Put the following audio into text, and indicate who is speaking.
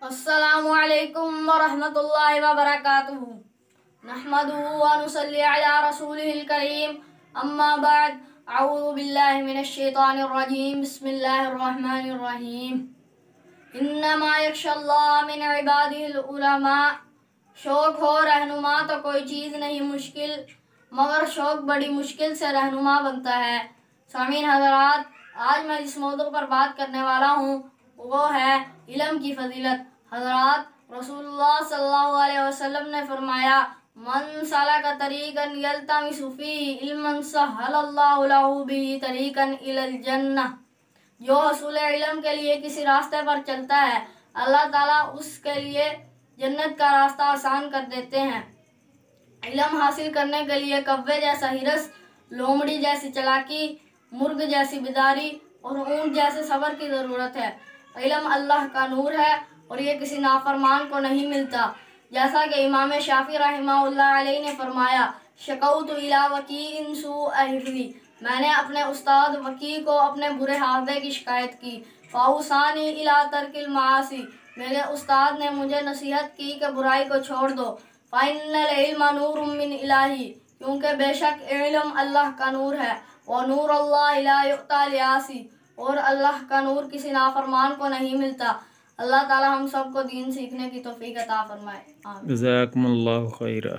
Speaker 1: अस्सलामु अलैकुम वरहमतुल्लाहि वबरकातुहू। नहमदुहु व नुसल्ली अला रसूलिहिल करीम। अम्मा बाद। अऊज़ु बिल्लाहि मिनश शैतानिर रजीम। बिस्मिल्लाहिर रहमानिर रहीम। इन्नमा यख्शल्लाह मिन इबादिहिल उलमा। शौक हो रहनुमा तो कोई चीज़ नहीं मुश्किल, मगर शौक बड़ी मुश्किल से रहनुमा बनता है। सामीन हज़रात, आज मैं जिस मौजू पर बात करने वाला हूँ वो है इल्म की फजीलत। हज़रात, रसूलुल्लाह सल्लल्लाहु अलैहि वसल्लम ने फरमाया, मन सलका तरीक़न यल्तमिसु फ़ीही इल्मन सहलल्लाहु लहू बिही तरीक़न इलल जन्नह। जो हसूल इल्म के लिए किसी रास्ते पर चलता है, अल्लाह ताला उसके लिए जन्नत का रास्ता आसान कर देते हैं। इल्म हासिल करने के लिए कव्वे जैसा हिरस, लोमड़ी जैसी चालाकी, मुर्ग जैसी बिदारी और ऊंट जैसे सब्र की ज़रूरत है। इल्म अल्लाह का नूर है और ये किसी नाफरमान को नहीं मिलता। जैसा कि इमाम शाफी रहमतुल्लाह अलैहि ने फरमाया, शकौतु इला वकीइन सूअ हिफ्ज़ी। मैंने अपने उस्ताद वकी को अपने बुरे हाफजे की शिकायत की। फ़ाउसानी इला तर्किल मासी। मेरे उस्ताद ने मुझे नसीहत की कि बुराई को छोड़ दो। फ़इन्नल इल्म नूरुम मिन इलाही। क्योंकि बेशक इल्म अल्लाह का नूर है। व नूरुल्लाहि ला युअता लिआसी। और अल्लाह का नूर किसी नाफरमान को नहीं मिलता। अल्लाह ताला हम सबको दीन सीखने की तौफीक अता फरमाए। आमीन।
Speaker 2: जज़ाकुमुल्लाहु खैरा।